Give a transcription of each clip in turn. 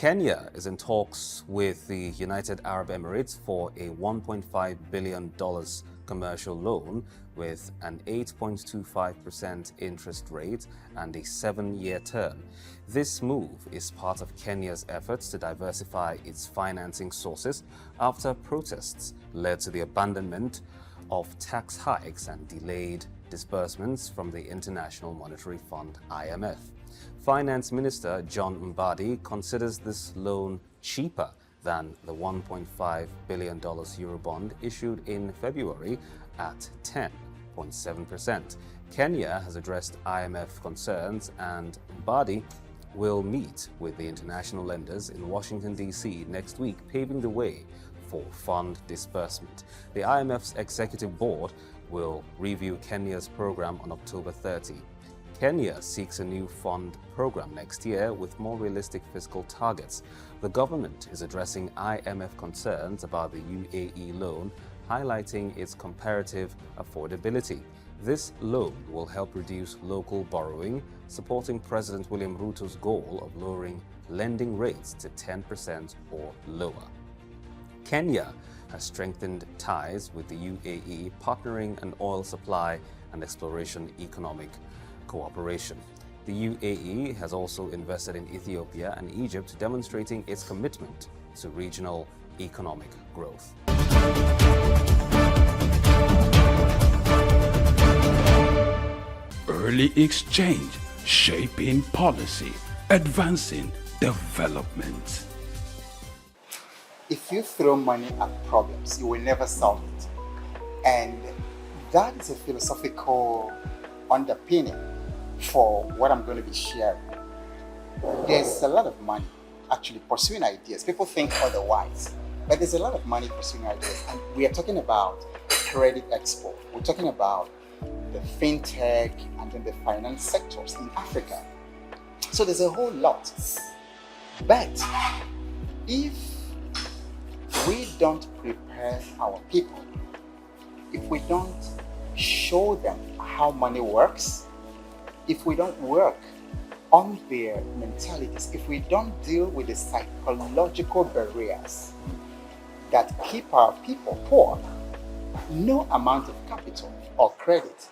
Kenya is in talks with the United Arab Emirates for a $1.5 billion commercial loan with an 8.25% interest rate and a 7-year term. This move is part of Kenya's efforts to diversify its financing sources after protests led to the abandonment of tax hikes and delayed disbursements from the International Monetary Fund (IMF). Finance Minister John Mbadi considers this loan cheaper than the $1.5 billion Eurobond issued in February at 10.7%. Kenya has addressed IMF concerns, and Mbadi will meet with the international lenders in Washington, D.C. next week, paving the way for fund disbursement. The IMF's executive board will review Kenya's program on October 30. Kenya seeks a new fund program next year with more realistic fiscal targets. The government is addressing IMF concerns about the UAE loan, highlighting its comparative affordability. This loan will help reduce local borrowing, supporting President William Ruto's goal of lowering lending rates to 10% or lower. Kenya has strengthened ties with the UAE, partnering on oil supply and exploration economic cooperation. The UAE has also invested in Ethiopia and Egypt, demonstrating its commitment to regional economic growth. Early exchange, shaping policy, advancing development. If you throw money at problems, you will never solve it. And that is a philosophical underpinning for what I'm going to be sharing. There's a lot of money actually pursuing ideas. People think otherwise, but there's a lot of money pursuing ideas. And we are talking about Credit Expo. We're talking about the fintech and then the finance sectors in Africa. So there's a whole lot. But if we don't prepare our people, if we don't show them how money works, if we don't work on their mentalities, if we don't deal with the psychological barriers that keep our people poor, no amount of capital or credit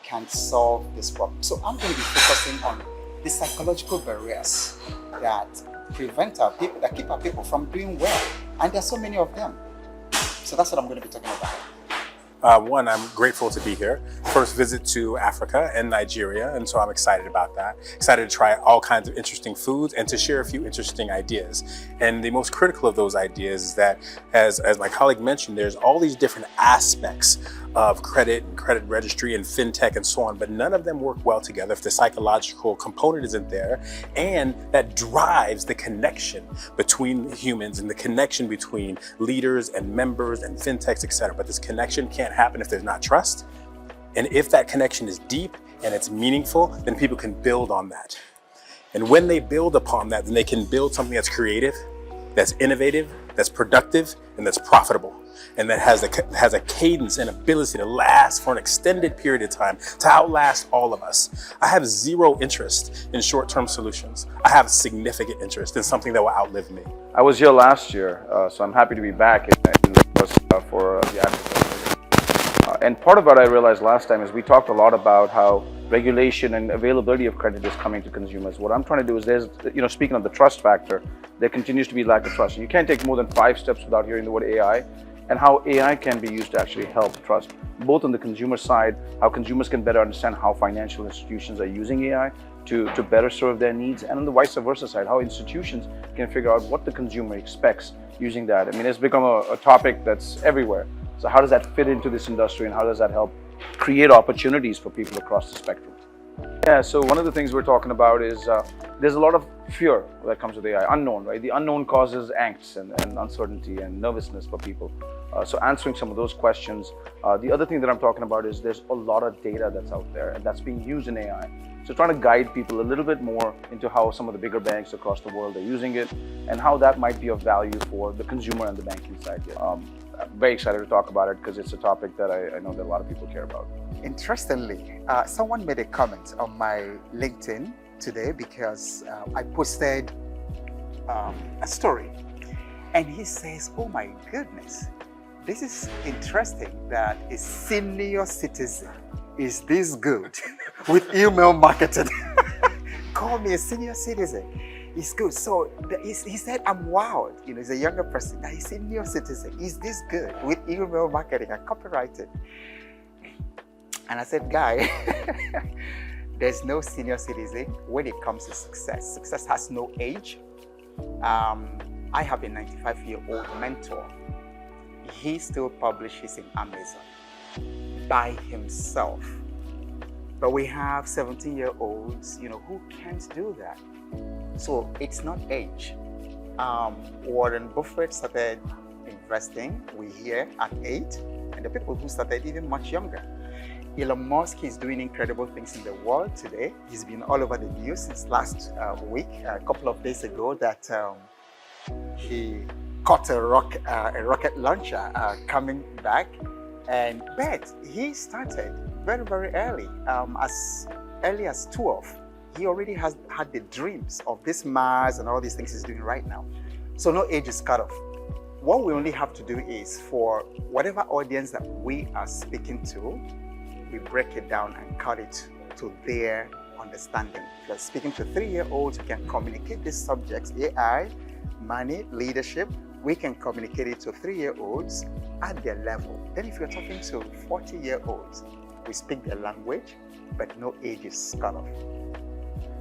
can solve this problem. So I'm going to be focusing on the psychological barriers that prevent our people, that keep our people from doing well. And there's so many of them. So that's what I'm going to be talking about. One, I'm grateful to be here. First visit to Africa and Nigeria, and so I'm excited about that. Excited to try all kinds of interesting foods and to share a few interesting ideas. And the most critical of those ideas is that, as my colleague mentioned, there's all these different aspects of credit and credit registry and fintech and so on, but none of them work well together if the psychological component isn't there, and that drives the connection between humans and the connection between leaders and members and fintechs, etc. But this connection can't happen if there's not trust. And if that connection is deep and it's meaningful, then people can build on that. And when they build upon that, then they can build something that's creative, that's innovative, that's productive, and that's profitable, and that has a cadence and ability to last for an extended period of time, to outlast all of us. I have zero interest in short-term solutions. I have significant interest in something that will outlive me. I was here last year, so I'm happy to be back in Lagos for the Africa. And part of what I realized last time is we talked a lot about how regulation and availability of credit is coming to consumers. What I'm trying to do is speaking of the trust factor, there continues to be lack of trust. You can't take more than 5 steps without hearing the word AI, and how AI can be used to actually help trust, both on the consumer side, how consumers can better understand how financial institutions are using AI to better serve their needs, and on the vice versa side, how institutions can figure out what the consumer expects using that. I mean, it's become a topic that's everywhere. So how does that fit into this industry, and how does that help create opportunities for people across the spectrum? Yeah, so one of the things we're talking about is there's a lot of fear that comes with AI, unknown, right? The unknown causes angst and uncertainty and nervousness for people. So answering some of those questions. The other thing that I'm talking about is there's a lot of data that's out there and that's being used in AI. So trying to guide people a little bit more into how some of the bigger banks across the world are using it and how that might be of value for the consumer and the banking side. I'm very excited to talk about it because it's a topic that I know that a lot of people care about. Interestingly, someone made a comment on my LinkedIn today because I posted a story. And he says, oh my goodness, this is interesting that a senior citizen is this good with email marketing. Call me a senior citizen. It's good. So he said, I'm wowed. You know, he's a younger person. That he's a senior citizen. Is this good with email marketing and copywriting? And I said, guy, there's no senior citizen when it comes to success. Success has no age. I have a 95-year-old mentor. He still publishes in Amazon by himself. But we have 17-year-olds, you know, who can't do that. So it's not age. Warren Buffett started investing, we hear, at 8, and the people who started even much younger. Elon Musk is doing incredible things in the world today. He's been all over the news since last week, a couple of days ago, that he caught a rocket launcher coming back. But he started very, very early, as early as 12. He already has had the dreams of this Mars and all these things he's doing right now. So no age is cut off. What we only have to do is, for whatever audience that we are speaking to, we break it down and cut it to their understanding. If you're speaking to 3-year-olds, you can communicate these subjects, AI, money, leadership. We can communicate it to 3-year-olds at their level. Then if you're talking to 40-year-olds, we speak their language, but no age is cut off.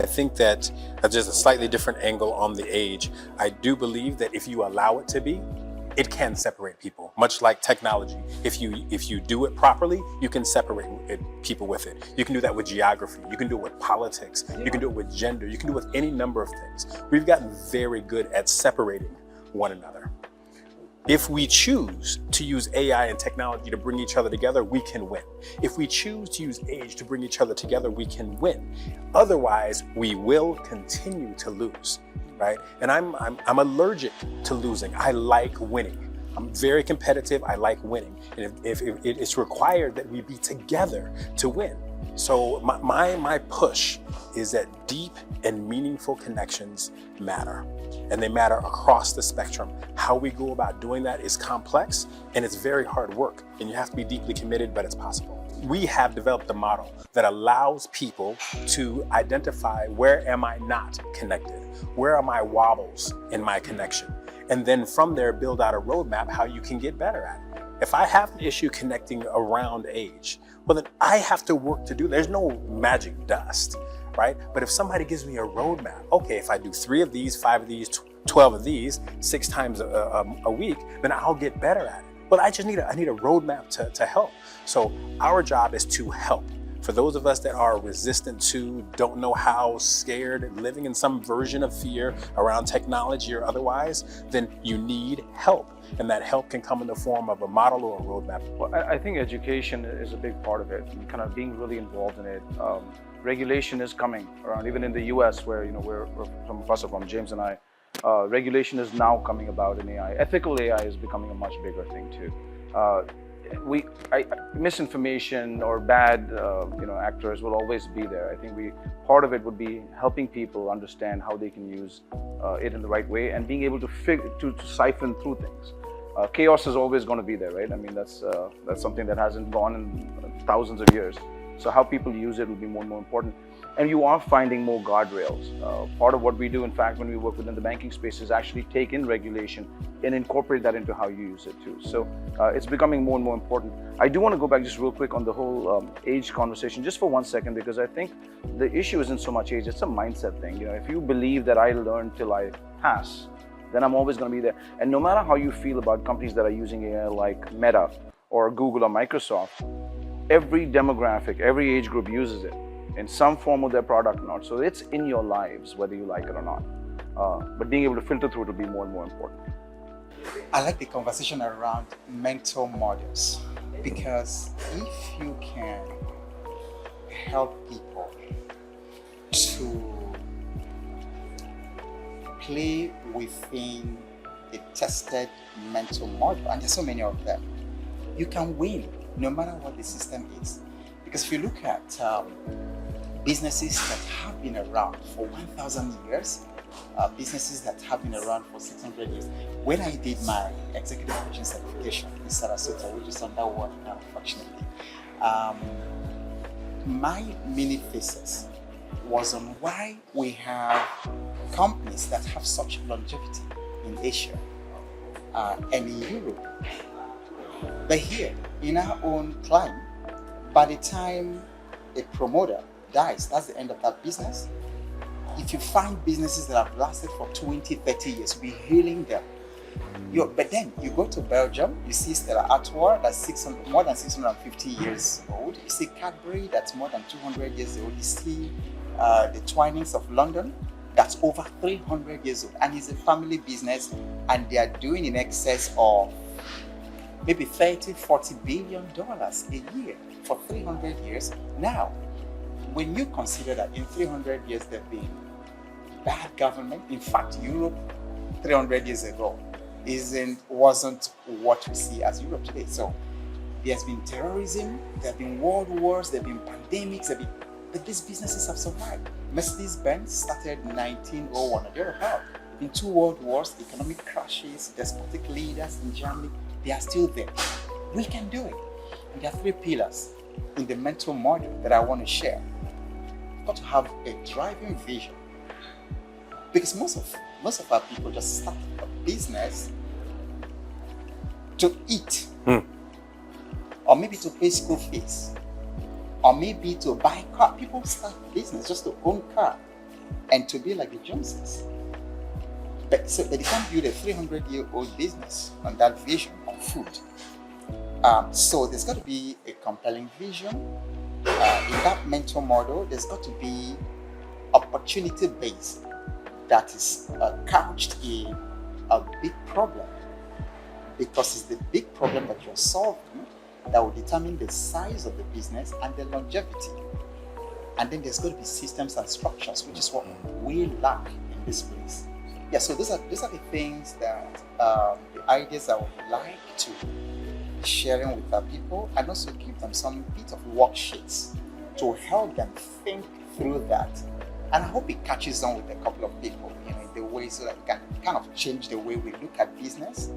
I think that just a slightly different angle on the age. I do believe that if you allow it to be, it can separate people, much like technology. If you do it properly, you can separate people with it. You can do that with geography. You can do it with politics. You can do it with gender. You can do it with any number of things. We've gotten very good at separating one another. If we choose to use AI and technology to bring each other together, we can win. If we choose to use age to bring each other together, we can win. Otherwise, we will continue to lose, right? And I'm allergic to losing. I like winning. I'm very competitive. I like winning. And if it's required that we be together to win. So my push is that deep and meaningful connections matter. And they matter across the spectrum. How we go about doing that is complex and it's very hard work. And you have to be deeply committed, but it's possible. We have developed a model that allows people to identify, where am I not connected? Where are my wobbles in my connection? And then from there, build out a roadmap how you can get better at it. If I have an issue connecting around age, well, then I have to work to do. There's no magic dust, right? But if somebody gives me a roadmap, okay, if I do 3 of these, 5 of these, 12 of these, 6 times a week, then I'll get better at it. Well, I need a roadmap to help. So our job is to help. For those of us that are resistant to, don't know how, scared, living in some version of fear around technology or otherwise, then you need help. And that help can come in the form of a model or a roadmap. Well, I think education is a big part of it, and kind of being really involved in it. Regulation is coming around, even in the US, where we're some of us are from, James and I. Regulation is now coming about in AI. Ethical AI is becoming a much bigger thing too. Misinformation or bad actors will always be there. I think part of it would be helping people understand how they can use it in the right way and being able to siphon through things. Chaos is always going to be there, right? I mean, that's something that hasn't gone in thousands of years. So how people use it will be more and more important. And you are finding more guardrails. Part of what we do, in fact, when we work within the banking space, is actually take in regulation and incorporate that into how you use it too. So it's becoming more and more important. I do want to go back just real quick on the whole age conversation, just for 1 second, because I think the issue isn't so much age, it's a mindset thing. If you believe that I learn till I pass, then I'm always going to be there. And no matter how you feel about companies that are using AI like Meta or Google or Microsoft, every demographic, every age group uses it in some form of their product or not. So it's in your lives, whether you like it or not. But being able to filter through it will be more and more important. I like the conversation around mental models, because if you can help people to play within a tested mental model, and there's so many of them, you can win no matter what the system is. Because if you look at businesses that have been around for 1,000 years, businesses that have been around for 600 years. When I did my executive coaching certification in Sarasota, which is under water now, unfortunately, my mini thesis was on why we have companies that have such longevity in Asia and in Europe. But here, in our own climate, by the time a promoter dies, that's the end of that business. If you find businesses that have lasted for 20, 30 years, we're hailing them. But then you go to Belgium, you see Stella Artois, that's more than 650 years old. You see Cadbury, that's more than 200 years old. You see the Twinings of London, that's over 300 years old. And it's a family business, and they are doing in excess of maybe 30, 40 billion dollars a year for 300 years. Now, when you consider that in 300 years there have been bad government, in fact, Europe 300 years ago wasn't what we see as Europe today. So there's been terrorism, there have been world wars, there have been pandemics, but these businesses have survived. Mercedes-Benz started in 1901. Have you ever heard? In 2 world wars, economic crashes, despotic leaders in Germany, they are still there. We can do it. And there are 3 pillars in the mental model that I want to share. You've got to have a driving vision. Because most of our people just start a business to eat, or maybe to pay school fees, or maybe to buy a car. People start business just to own a car and to be like the Joneses. But they can't build a 300-year-old business on that vision on food. So there's got to be a compelling vision. In that mental model, there's got to be opportunity-based that is couched in a big problem, because it's the big problem that you're solving that will determine the size of the business and the longevity. And then there's got to be systems and structures, which is what we lack in this place. Yeah, so those are the things that the ideas I would like to be sharing with our people, and also give them some bit of worksheets to help them think through that. And I hope it catches on with a couple of people, in the way so that we can kind of change the way we look at business.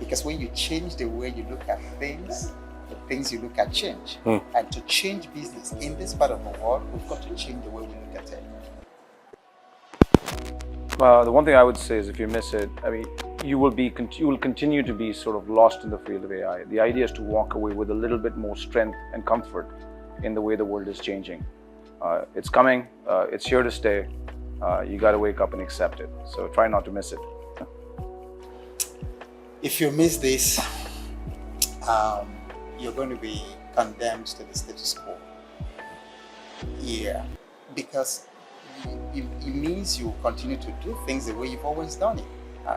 Because when you change the way you look at things, the things you look at change. And to change business in this part of the world, we've got to change the way we look at it. The one thing I would say is, if you miss it, I mean, you will continue to be sort of lost in the field of AI. The idea is to walk away with a little bit more strength and comfort in the way the world is changing. It's coming, it's here to stay. You got to wake up and accept it. So try not to miss it. If you miss this, you're going to be condemned to the status quo. Yeah, because it means you continue to do things the way you've always done it.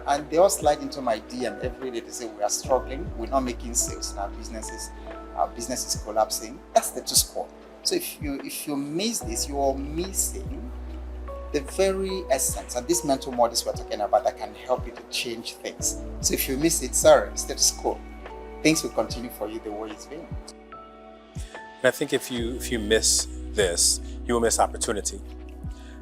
And they all slide into my DM every day to say we are struggling, we're not making sales in our business is collapsing. That's the status quo. So if you miss this, you are missing the very essence and these mental models we're talking about that can help you to change things. So if you miss it, sorry, status quo. Things will continue for you the way it's been. And I think if you miss this, you will miss opportunity.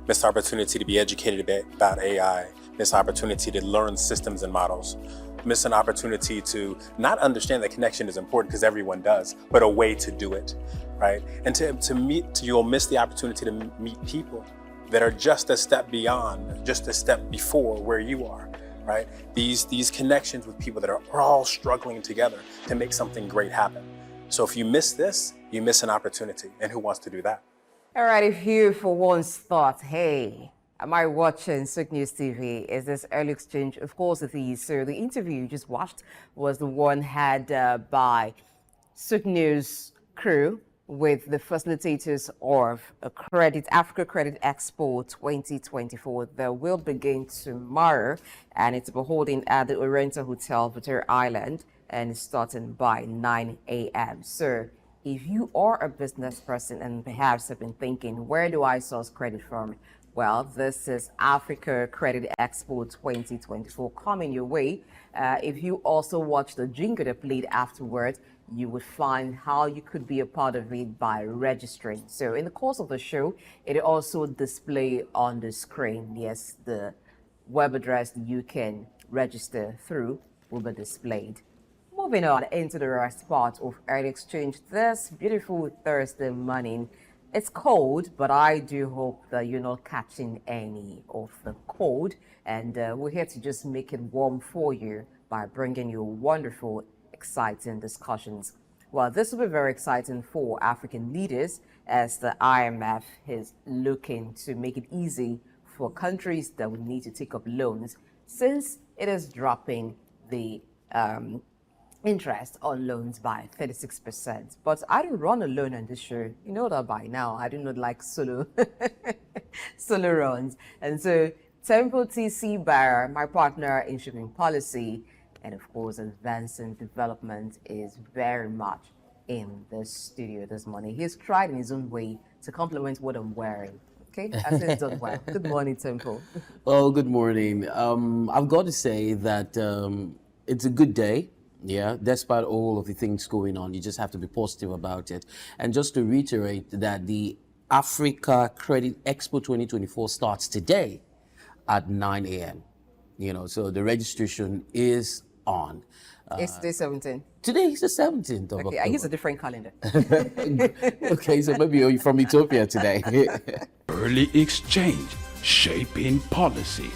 Miss opportunity to be educated about AI, miss opportunity to learn systems and models, miss an opportunity to not understand that connection is important, because everyone does, but a way to do it, right? And you'll miss the opportunity to meet people that are just a step beyond, just a step before where you are, right? These connections with people that are all struggling together to make something great happen. So if you miss this, you miss an opportunity. And who wants to do that? All right, if you for once thought, hey, am I watching SOUQ News TV? Is this early exchange? Of course it is. So the interview you just watched was the one had by SOUQ News crew with the facilitators of Africa Credit Expo 2024 that will begin tomorrow, and it's holding at the Oriental Hotel, Victoria Island, and it's starting by 9 a.m. So if you are a business person and perhaps have been thinking, where do I source credit from? Well, this is Africa Credit Expo 2024 coming your way. If you also watch the jingle that played afterward, you would find how you could be a part of it by registering. So in the course of the show, it also display on the screen. Yes, the web address that you can register through will be displayed. Moving on into the rest part of Early Exchange this beautiful Thursday morning. It's cold, but I do hope that you're not catching any of the cold. And we're here to just make it warm for you by bringing you wonderful, exciting discussions. Well, this will be very exciting for African leaders as the IMF is looking to make it easy for countries that would need to take up loans since it is dropping the interest on loans by 36%. But I don't run alone on this show. You know that by now. I do not like solo runs. And so Temple TC Barra, my partner in shipping policy, and of course advancing development, is very much in the studio this morning. He's tried in his own way to complement what I'm wearing. Okay, I said it's done well. Good morning, Temple. Well, good morning. I've got to say that it's a good day. Yeah, despite all of the things going on, you just have to be positive about it. And just to reiterate that the Africa Credit Expo 2024 starts today at 9 a.m. So the registration is on. It's day 17. Today is the 17th of Okay, October. I use a different calendar. Okay, so maybe you're from Ethiopia today. Early exchange, shaping policy,